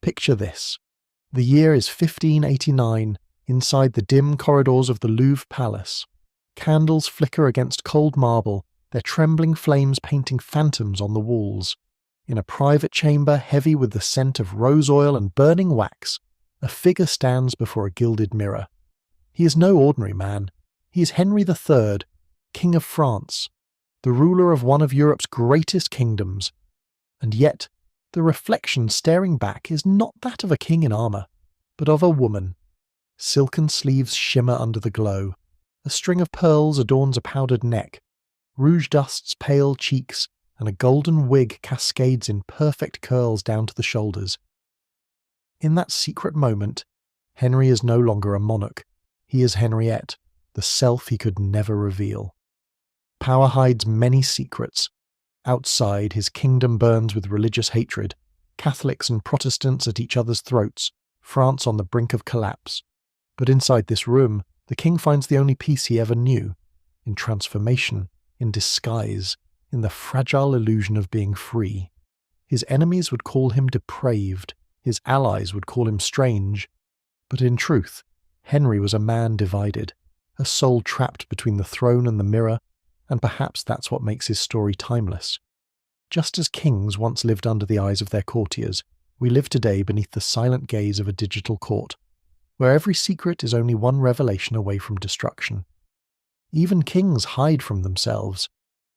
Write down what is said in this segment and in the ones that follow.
Picture this. The year is 1589, inside the dim corridors of the Louvre Palace. Candles flicker against cold marble, their trembling flames painting phantoms on the walls. In a private chamber heavy with the scent of rose oil and burning wax, a figure stands before a gilded mirror. He is no ordinary man. He is Henry III, King of France, the ruler of one of Europe's greatest kingdoms. And yet, the reflection staring back is not that of a king in armour, but of a woman. Silken sleeves shimmer under the glow. A string of pearls adorns a powdered neck. Rouge dusts pale cheeks, and a golden wig cascades in perfect curls down to the shoulders. In that secret moment, Henry is no longer a monarch. He is Henriette, the self he could never reveal. Power hides many secrets. Outside, his kingdom burns with religious hatred, Catholics and Protestants at each other's throats, France on the brink of collapse. But inside this room, the king finds the only peace he ever knew, in transformation, in disguise, in the fragile illusion of being free. His enemies would call him depraved, his allies would call him strange. But in truth, Henry was a man divided, a soul trapped between the throne and the mirror, and perhaps that's what makes his story timeless. Just as kings once lived under the eyes of their courtiers, we live today beneath the silent gaze of a digital court, where every secret is only one revelation away from destruction. Even kings hide from themselves.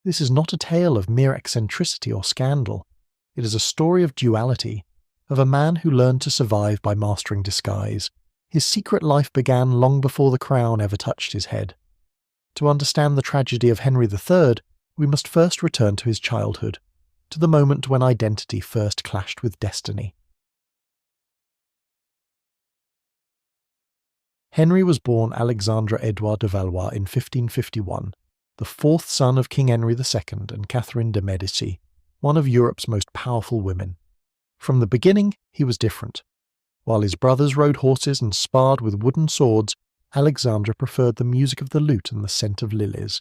This is not a tale of mere eccentricity or scandal. It is a story of duality, of a man who learned to survive by mastering disguise. His secret life began long before the crown ever touched his head. To understand the tragedy of Henry III, we must first return to his childhood, to the moment when identity first clashed with destiny. Henry was born Alexandre Edouard de Valois in 1551, the fourth son of King Henry II and Catherine de' Medici, one of Europe's most powerful women. From the beginning, he was different. While his brothers rode horses and sparred with wooden swords, Alexandre preferred the music of the lute and the scent of lilies.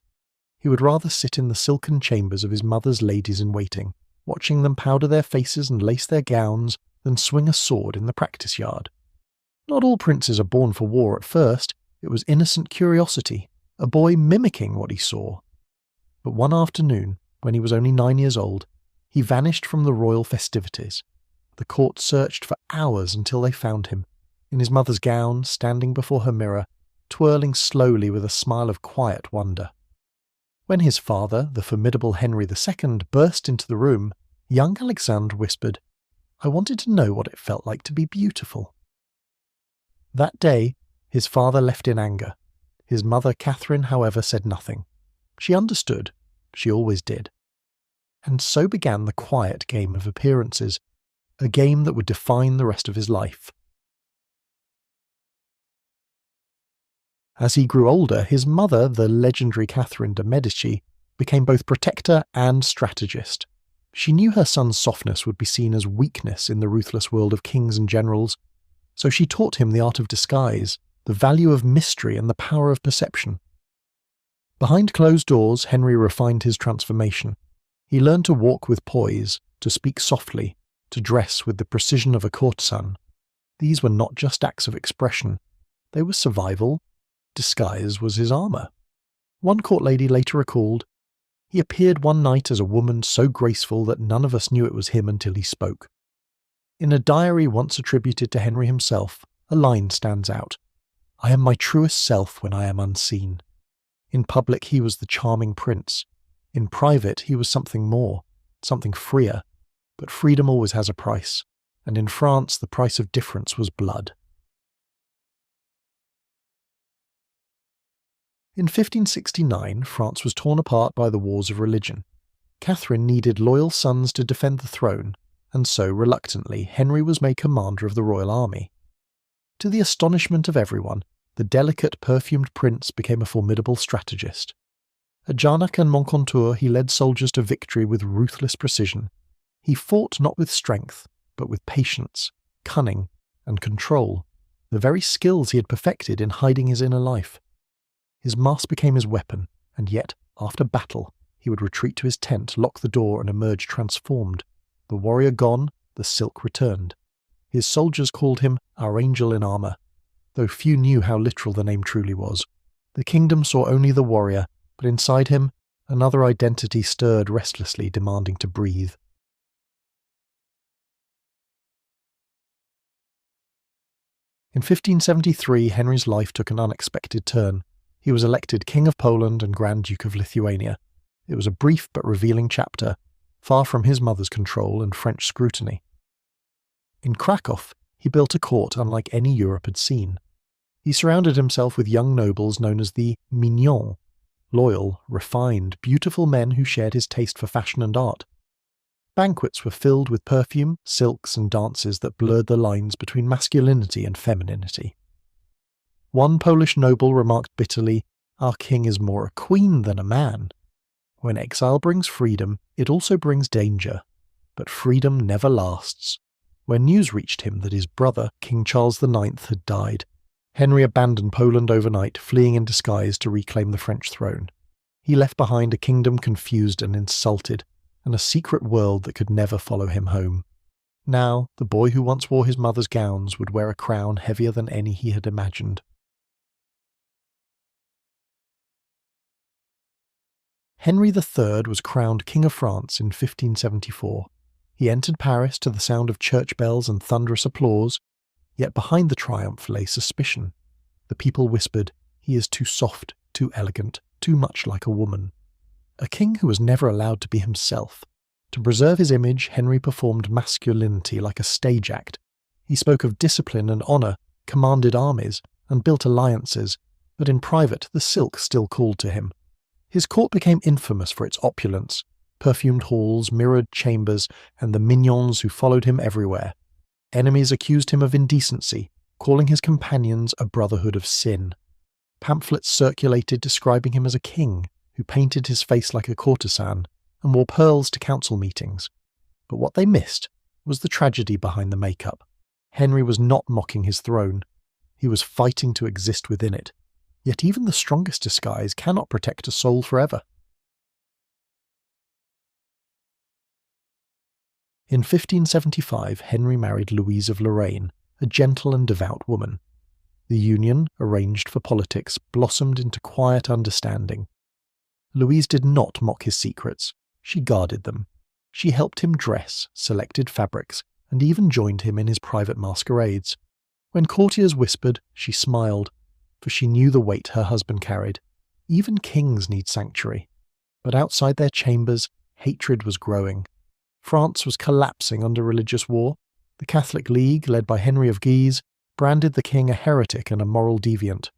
He would rather sit in the silken chambers of his mother's ladies-in-waiting, watching them powder their faces and lace their gowns, than swing a sword in the practice yard. Not all princes are born for war at first. It was innocent curiosity, a boy mimicking what he saw. But one afternoon, when he was only 9 years old, he vanished from the royal festivities. The court searched for hours until they found him, in his mother's gown, standing before her mirror, twirling slowly with a smile of quiet wonder. When his father, the formidable Henry II, burst into the room, young Alexandre whispered, "I wanted to know what it felt like to be beautiful." That day, his father left in anger. His mother, Catherine, however, said nothing. She understood. She always did. And so began the quiet game of appearances, a game that would define the rest of his life. As he grew older, his mother, the legendary Catherine de' Medici, became both protector and strategist. She knew her son's softness would be seen as weakness in the ruthless world of kings and generals, so she taught him the art of disguise, the value of mystery and the power of perception. Behind closed doors, Henry refined his transformation. He learned to walk with poise, to speak softly, to dress with the precision of a courtesan. These were not just acts of expression. They were survival. Disguise was his armour. One court lady later recalled, "He appeared one night as a woman so graceful that none of us knew it was him until he spoke." In a diary once attributed to Henry himself, a line stands out. "I am my truest self when I am unseen." In public he was the charming prince. In private he was something more, something freer. But freedom always has a price, and in France the price of difference was blood. In 1569, France was torn apart by the wars of religion. Catherine needed loyal sons to defend the throne, and so, reluctantly, Henry was made commander of the royal army. To the astonishment of everyone, the delicate, perfumed prince became a formidable strategist. At Jarnac and Moncontour he led soldiers to victory with ruthless precision. He fought not with strength, but with patience, cunning, and control, the very skills he had perfected in hiding his inner life. His mask became his weapon, and yet, after battle, he would retreat to his tent, lock the door, and emerge transformed. The warrior gone, the silk returned. His soldiers called him our angel in armour, though few knew how literal the name truly was. The kingdom saw only the warrior, but inside him, another identity stirred restlessly, demanding to breathe. In 1573, Henry's life took an unexpected turn. He was elected King of Poland and Grand Duke of Lithuania. It was a brief but revealing chapter, far from his mother's control and French scrutiny. In Krakow, he built a court unlike any Europe had seen. He surrounded himself with young nobles known as the mignons, loyal, refined, beautiful men who shared his taste for fashion and art. Banquets were filled with perfume, silks, and dances that blurred the lines between masculinity and femininity. One Polish noble remarked bitterly, "Our king is more a queen than a man." When exile brings freedom, it also brings danger. But freedom never lasts. When news reached him that his brother, King Charles IX, had died, Henry abandoned Poland overnight, fleeing in disguise to reclaim the French throne. He left behind a kingdom confused and insulted, and a secret world that could never follow him home. Now, the boy who once wore his mother's gowns would wear a crown heavier than any he had imagined. Henry III was crowned King of France in 1574. He entered Paris to the sound of church bells and thunderous applause, yet behind the triumph lay suspicion. The people whispered, "He is too soft, too elegant, too much like a woman." A king who was never allowed to be himself. To preserve his image, Henry performed masculinity like a stage act. He spoke of discipline and honour, commanded armies, and built alliances, but in private the silk still called to him. His court became infamous for its opulence, perfumed halls, mirrored chambers, and the mignons who followed him everywhere. Enemies accused him of indecency, calling his companions a brotherhood of sin. Pamphlets circulated describing him as a king, who painted his face like a courtesan, and wore pearls to council meetings. But what they missed was the tragedy behind the makeup. Henry was not mocking his throne. He was fighting to exist within it. Yet even the strongest disguise cannot protect a soul forever. In 1575, Henry married Louise of Lorraine, a gentle and devout woman. The union, arranged for politics, blossomed into quiet understanding. Louise did not mock his secrets. She guarded them. She helped him dress, selected fabrics, and even joined him in his private masquerades. When courtiers whispered, she smiled, for she knew the weight her husband carried. Even kings need sanctuary. But outside their chambers, hatred was growing. France was collapsing under religious war. The Catholic League, led by Henry of Guise, branded the king a heretic and a moral deviant.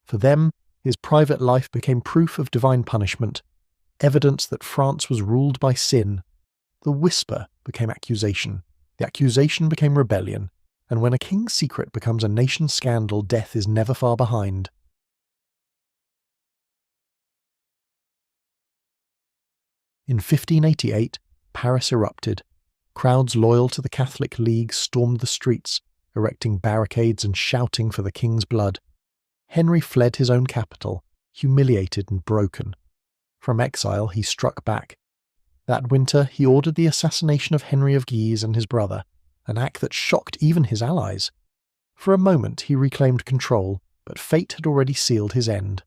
For them, his private life became proof of divine punishment, evidence that France was ruled by sin. The whisper became accusation. The accusation became rebellion. And when a king's secret becomes a nation's scandal, death is never far behind. In 1588, Paris erupted. Crowds loyal to the Catholic League stormed the streets, erecting barricades and shouting for the king's blood. Henry fled his own capital, humiliated and broken. From exile, he struck back. That winter, he ordered the assassination of Henry of Guise and his brother, an act that shocked even his allies. For a moment, he reclaimed control, but fate had already sealed his end.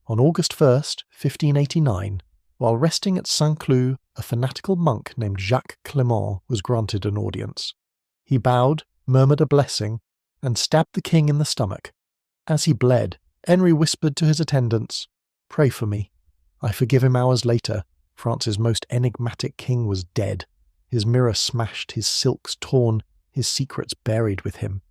On August 1st, 1589, while resting at Saint-Cloud, a fanatical monk named Jacques Clement was granted an audience. He bowed, murmured a blessing, and stabbed the king in the stomach. As he bled, Henry whispered to his attendants, "Pray for me." I forgive him. Hours later, France's most enigmatic king was dead, his mirror smashed, his silks torn, his secrets buried with him.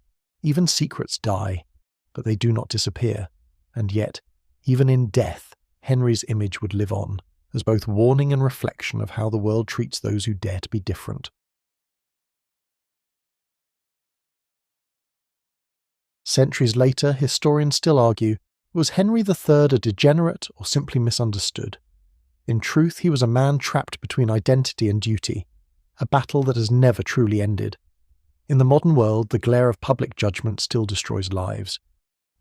Even secrets die, but they do not disappear, and yet, even in death, Henry's image would live on, as both warning and reflection of how the world treats those who dare to be different. Centuries later, historians still argue, was Henry III a degenerate or simply misunderstood? In truth, he was a man trapped between identity and duty, a battle that has never truly ended. In the modern world, the glare of public judgment still destroys lives.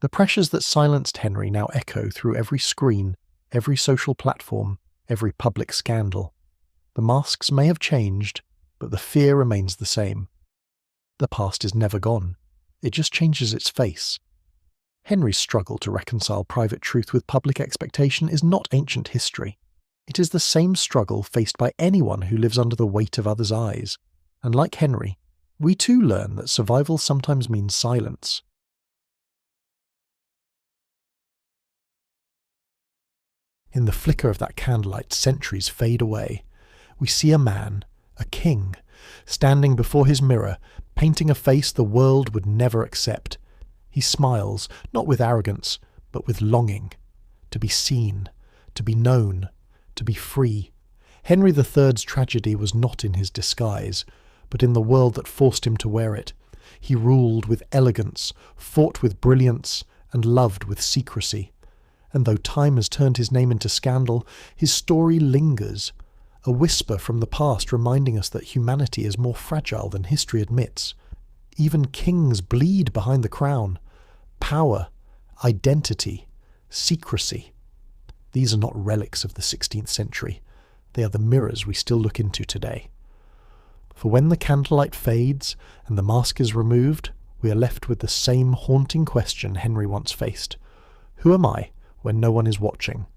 The pressures that silenced Henry now echo through every screen, every social platform, every public scandal. The masks may have changed, but the fear remains the same. The past is never gone. It just changes its face. Henry's struggle to reconcile private truth with public expectation is not ancient history. It is the same struggle faced by anyone who lives under the weight of others' eyes. And like Henry, we too learn that survival sometimes means silence. In the flicker of that candlelight, centuries fade away. We see a man, a king, standing before his mirror, painting a face the world would never accept. He smiles, not with arrogance, but with longing. To be seen, to be known, to be free. Henry III's tragedy was not in his disguise, but in the world that forced him to wear it. He ruled with elegance, fought with brilliance, and loved with secrecy. And though time has turned his name into scandal, his story lingers, a whisper from the past reminding us that humanity is more fragile than history admits. Even kings bleed behind the crown. Power, identity, secrecy. These are not relics of the 16th century. They are the mirrors we still look into today. For when the candlelight fades and the mask is removed, we are left with the same haunting question Henry once faced. Who am I when no one is watching?